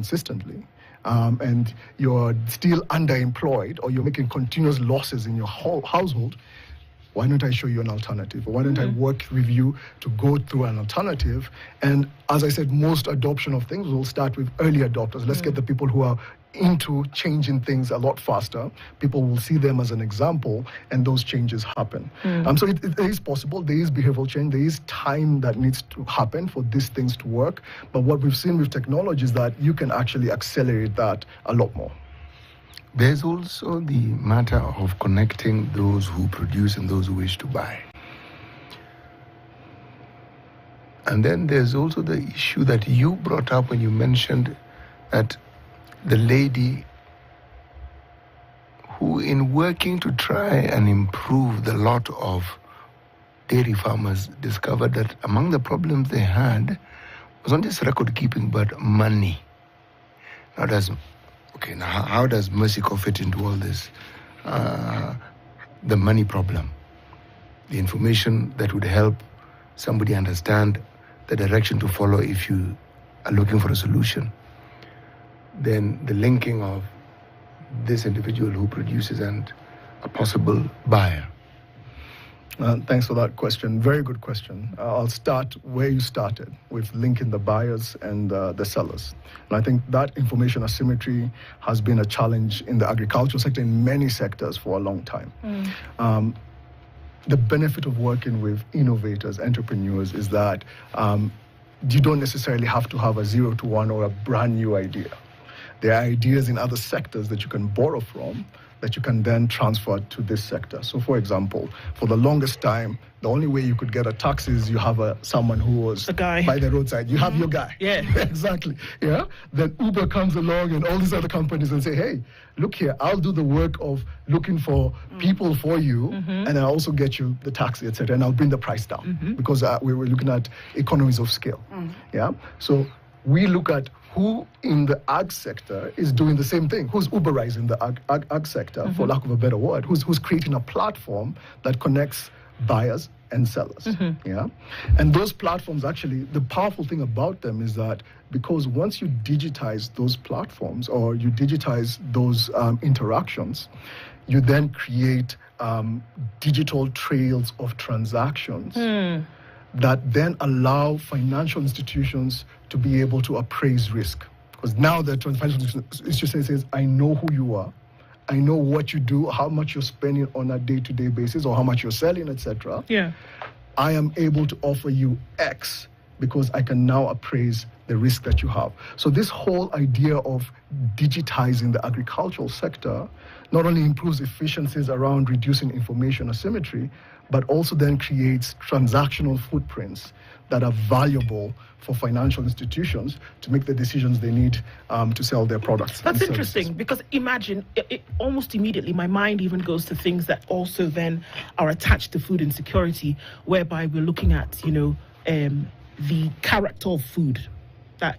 consistently, and you're still underemployed or you're making continuous losses in your whole household, why don't I show you an alternative? Or why don't I work with you to go through an alternative? And as I said, most adoption of things will start with early adopters. Let's get the people who are into changing things a lot faster. People will see them as an example, and those changes happen. So it is possible. There is behavioral change. There is time that needs to happen for these things to work. But what we've seen with technology is that you can actually accelerate that a lot more. There's also the matter of connecting those who produce and those who wish to buy. And then there's also the issue that you brought up when you mentioned that the lady who, in working to try and improve the lot of dairy farmers, discovered that among the problems they had was not just record keeping, but money. Now, how does Mercycorp fit into all this? The money problem. The information that would help somebody understand the direction to follow if you are looking for a solution. Then the linking of this individual who produces and a possible buyer. Thanks for that question. Very good question. I'll start where you started, with linking the buyers and the sellers. And I think that information asymmetry has been a challenge in the agricultural sector, in many sectors, for a long time. The benefit of working with innovators, entrepreneurs, is that you don't necessarily have to have a 0 to 1 or a brand new idea. There are ideas in other sectors that you can borrow from that you can then transfer to this sector. So, for example, for the longest time, the only way you could get a taxi is you have someone who was by the roadside. You have your guy. Yeah. Exactly. Yeah. Then Uber comes along and all these other companies and say, hey, look here, I'll do the work of looking for people for you, and I'll also get you the taxi, etc. And I'll bring the price down because we were looking at economies of scale. Yeah. So we look at who in the ag sector is doing the same thing, who's Uberizing the ag sector, for lack of a better word, who's creating a platform that connects buyers and sellers. Yeah. And those platforms, actually, the powerful thing about them is that because once you digitize those platforms or you digitize those interactions, you then create digital trails of transactions that then allow financial institutions to be able to appraise risk. Because now the financial institution says, I know who you are, I know what you do, how much you're spending on a day-to-day basis, or how much you're selling, etc. Yeah. I am able to offer you X because I can now appraise the risk that you have. So this whole idea of digitizing the agricultural sector not only improves efficiencies around reducing information asymmetry, but also then creates transactional footprints that are valuable for financial institutions to make the decisions they need to sell their products. That's interesting, because imagine, it almost immediately my mind even goes to things that also then are attached to food insecurity, whereby we're looking at, the character of food, that,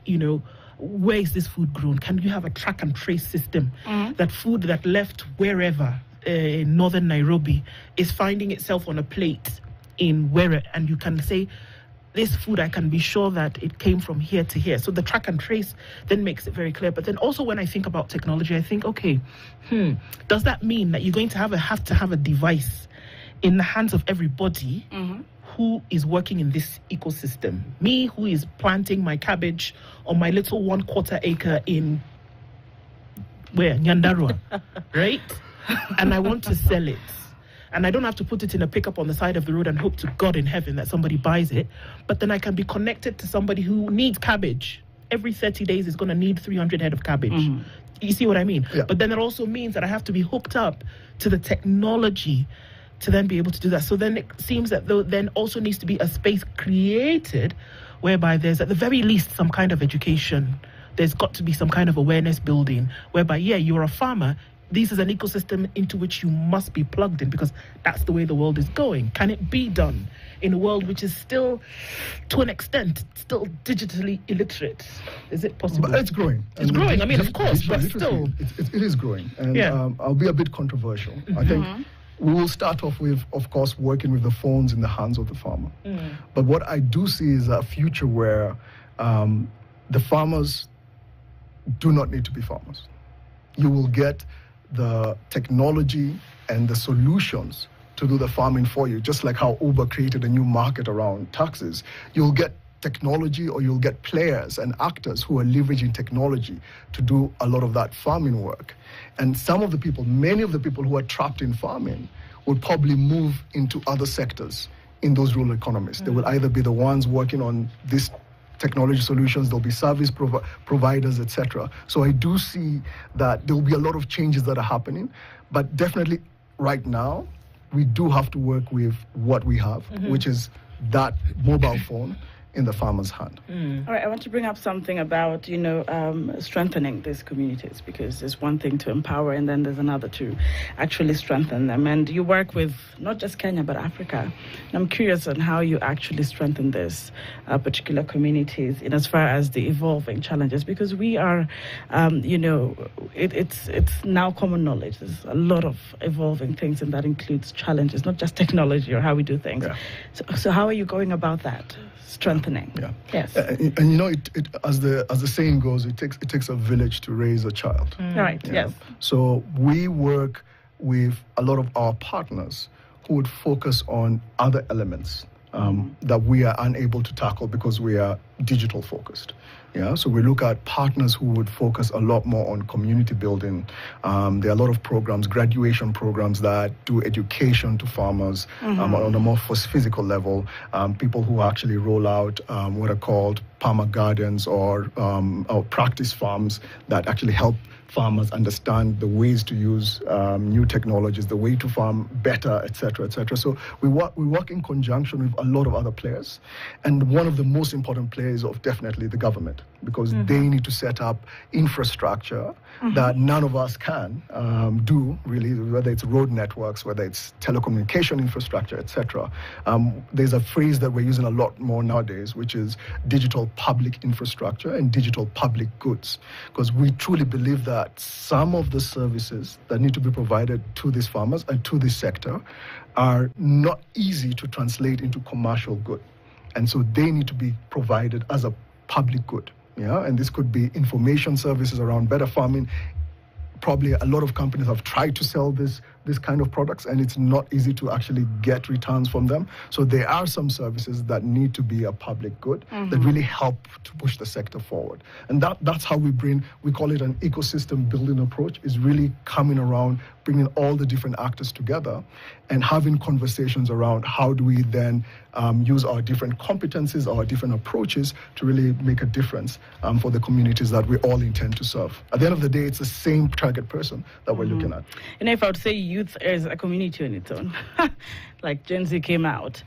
where is this food grown? Can you have a track and trace system that food that left wherever in northern Nairobi is finding itself on a plate in Were, and you can say, this food, I can be sure that it came from here to here. So the track and trace then makes it very clear. But then also when I think about technology, I think, okay, does that mean that you're going to have to have a device in the hands of everybody who is working in this ecosystem? Me, who is planting my cabbage on my little 1/4 acre in Nyandarua, right? And I want to sell it. And I don't have to put it in a pickup on the side of the road and hope to God in heaven that somebody buys it. But then I can be connected to somebody who needs cabbage. Every 30 days is going to need 300 head of cabbage. You see what I mean? Yeah. But then it also means that I have to be hooked up to the technology to then be able to do that. So then it seems that then also needs to be a space created whereby there's at the very least some kind of education. There's got to be some kind of awareness building whereby, you're a farmer. This is an ecosystem into which you must be plugged in because that's the way the world is going. Can it be done in a world which is still, to an extent, still digitally illiterate? Is it possible? But it's growing. It's growing. I mean, of course, but still. It is growing. And I'll be a bit controversial. I think we will start off with, of course, working with the phones in the hands of the farmer. But what I do see is a future where the farmers do not need to be farmers. You will get the technology and the solutions to do the farming for you, just like how Uber created a new market around taxis. You'll get technology, or you'll get players and actors who are leveraging technology to do a lot of that farming work. And many of the people who are trapped in farming will probably move into other sectors in those rural economies. They will either be the ones working on this technology solutions, there'll be service providers, etc. So I do see that there will be a lot of changes that are happening, but definitely right now, we do have to work with what we have, which is that mobile phone in the farmer's hand. All right, I want to bring up something about, strengthening these communities, because there's one thing to empower and then there's another to actually strengthen them. And you work with not just Kenya, but Africa. And I'm curious on how you actually strengthen these particular communities in as far as the evolving challenges, because we are, it's now common knowledge. There's a lot of evolving things, and that includes challenges, not just technology or how we do things. Yeah. So how are you going about that? Strengthening. Yeah. Yes. It as the saying goes, it takes a village to raise a child. Right. Yeah. Yes. So we work with a lot of our partners who would focus on other elements that we are unable to tackle because we are digital focused. Yeah, so we look at partners who would focus a lot more on community building. There are a lot of programs, graduation programs that do education to farmers on a more physical level. People who actually roll out what are called farmer gardens or practice farms that actually help farmers understand the ways to use new technologies, the way to farm better, etc., etc. So we work in conjunction with a lot of other players, and one of the most important players of definitely the government, because they need to set up infrastructure that none of us can do, really, whether it's road networks, whether it's telecommunication infrastructure, etc. There's a phrase that we're using a lot more nowadays, which is digital public infrastructure and digital public goods, because we truly believe that some of the services that need to be provided to these farmers and to this sector are not easy to translate into commercial good. And so they need to be provided as a public good. Yeah, and this could be information services around better farming. Probably a lot of companies have tried to sell this kind of products, and it's not easy to actually get returns from them. So there are some services that need to be a public good that really help to push the sector forward. And that's how we call it an ecosystem building approach, is really coming around, bringing all the different actors together and having conversations around how do we then use our different competencies, our different approaches to really make a difference for the communities that we all intend to serve. At the end of the day, it's the same target person that we're looking at. And if I would say youth is a community on its own, like Gen Z came out,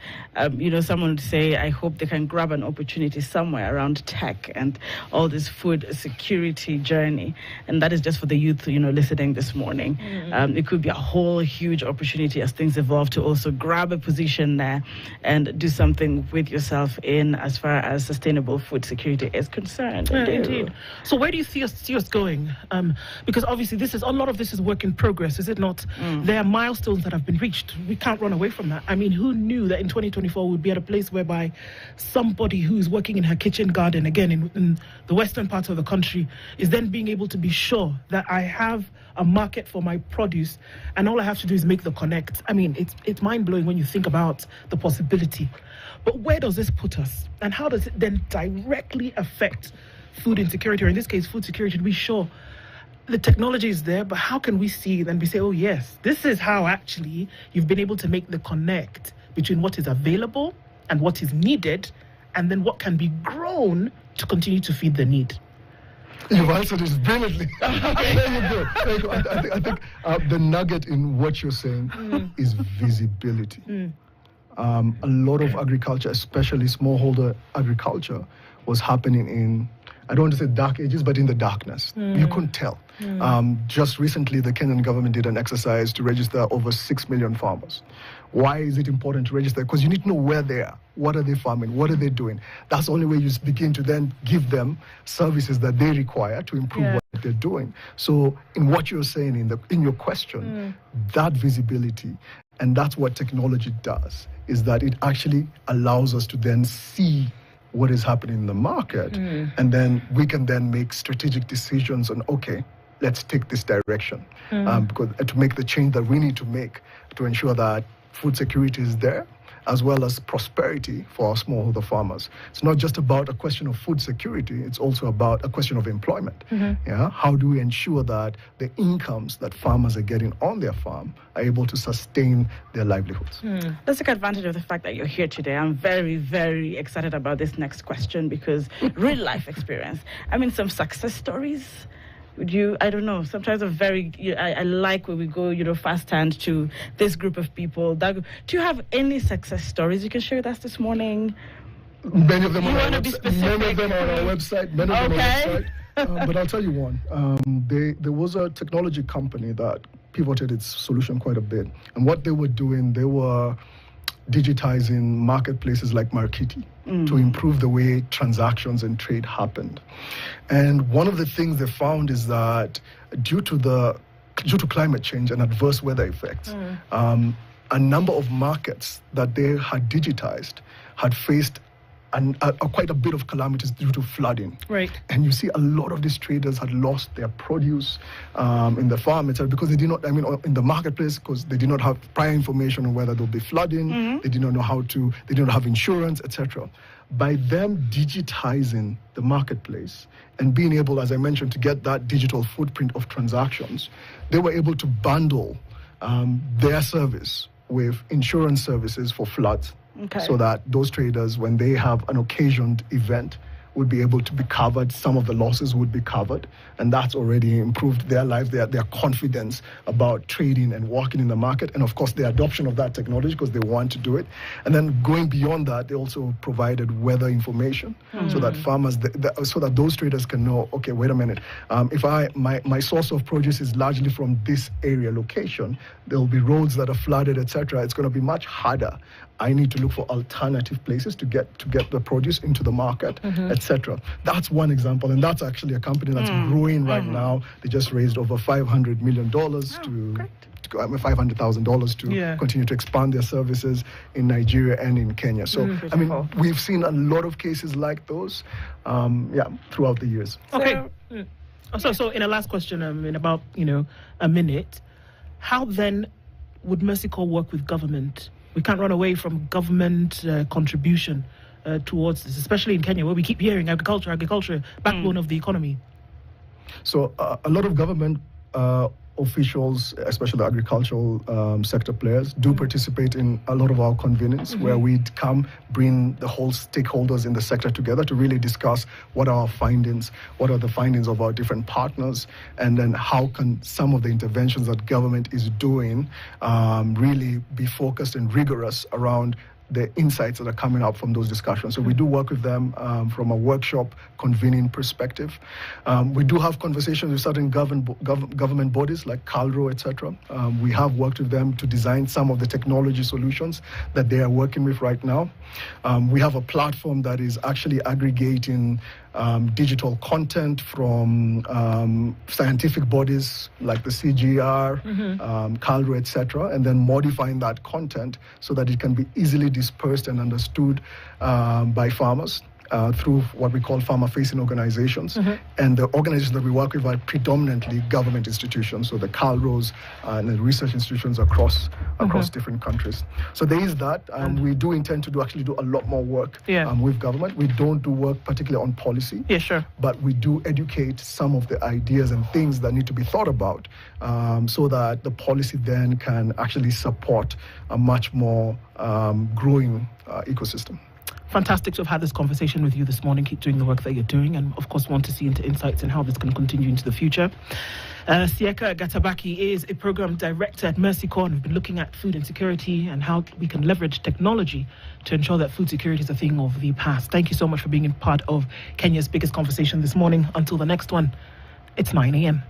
someone would say, I hope they can grab an opportunity somewhere around tech and all this food security journey. And that is just for the youth, listening this morning. It could be a whole huge opportunity as things evolve to also grab a position there and do something with yourself in as far as sustainable food security is concerned. Yeah, indeed. So where do you see us going? Because obviously a lot of this is work in progress, is it not? There are milestones that have been reached. We can't run away from that. I mean, who knew that in 2024 we'd be at a place whereby somebody who's working in her kitchen garden, again, in the western part of the country, is then being able to be sure that I have a market for my produce, and all I have to do is make the connect. I mean, it's mind-blowing when you think about the possibility. But where does this put us? And how does it then directly affect food insecurity, or in this case, food security, to be sure the technology is there, but how can we see it and we say, oh yes, this is how actually you've been able to make the connect between what is available and what is needed, and then what can be grown to continue to feed the need? You've answered this brilliantly. There you go. I think the nugget in what you're saying is visibility. A lot of agriculture, especially smallholder agriculture, was happening in, I don't want to say dark ages, but in the darkness. You couldn't tell. Just recently, the Kenyan government did an exercise to register over 6 million farmers. Why is it important to register? Because you need to know where they are. What are they farming? What are they doing? That's the only way you begin to then give them services that they require to improve what they're doing. So in what you're saying in your question, that visibility, and that's what technology does, is that it actually allows us to then see what is happening in the market, and then we can then make strategic decisions on, okay, let's take this direction, because to make the change that we need to make to ensure that food security is there, as well as prosperity for our smallholder farmers. It's not just about a question of food security, it's also about a question of employment. Yeah? How do we ensure that the incomes that farmers are getting on their farm are able to sustain their livelihoods? Let's take advantage of the fact that you're here today. I'm very, very excited about this next question because real life experience. I mean, some success stories. Would you, I don't know, sometimes I like when we go, firsthand to this group of people. Do you have any success stories you can share with us this morning? Many of them on our website. But I'll tell you one. There was a technology company that pivoted its solution quite a bit. And what they were doing, they were digitizing marketplaces like Markiti to improve the way transactions and trade happened. And one of the things they found is that due to climate change and adverse weather effects, a number of markets that they had digitized had faced quite a bit of calamities due to flooding. Right. And you see a lot of these traders had lost their produce in the farm itself because they did not, in the marketplace, because they did not have prior information on whether there'll be flooding, they did not know they did not have insurance, etc. By them digitizing the marketplace and being able, as I mentioned, to get that digital footprint of transactions, they were able to bundle their service with insurance services for floods. Okay. So that those traders, when they have an occasioned event, would be able to be covered. Some of the losses would be covered. And that's already improved their life, their confidence about trading and working in the market. And of course, the adoption of that technology because they want to do it. And then going beyond that, they also provided weather information so that farmers, so that those traders can know, okay, wait a minute. If my source of produce is largely from this area location, there'll be roads that are flooded, etc. It's going to be much harder. I need to look for alternative places to get the produce into the market, etc. That's one example, and that's actually a company that's growing right now. They just raised over $500 million $500,000 to continue to expand their services in Nigeria and in Kenya. So, we've seen a lot of cases like those, throughout the years. Okay. So in a last question, in about a minute, how then would Mercy Corps work with government? We can't run away from government contribution towards this, especially in Kenya, where we keep hearing agriculture, backbone of the economy. So a lot of government officials, especially the agricultural sector players, do participate in a lot of our convenings where we bring the whole stakeholders in the sector together to really discuss what are our findings, what are the findings of our different partners, and then how can some of the interventions that government is doing really be focused and rigorous around the insights that are coming up from those discussions. So we do work with them from a workshop convening perspective. We do have conversations with certain government bodies like CalRO, etc. We have worked with them to design some of the technology solutions that they are working with right now. We have a platform that is actually aggregating digital content from scientific bodies like the CGR, CalRO, etc., and then modifying that content so that it can be easily dispersed and understood by farmers through what we call farmer-facing organizations. And the organizations that we work with are predominantly government institutions, so the CalROs and the research institutions across different countries. So there is that. We do intend to actually do a lot more work with government. We don't do work particularly on policy, but we do educate some of the ideas and things that need to be thought about so that the policy then can actually support a much more growing ecosystem. Fantastic to have had this conversation with you this morning. Keep doing the work that you're doing, and of course want to see into insights and how this can continue into the future. Sieka Gatabaki is a program director at Mercy Corps, and we've been looking at food insecurity and how we can leverage technology to ensure that food security is a thing of the past. Thank you so much for being a part of Kenya's biggest conversation this morning. Until the next one, it's 9 a.m.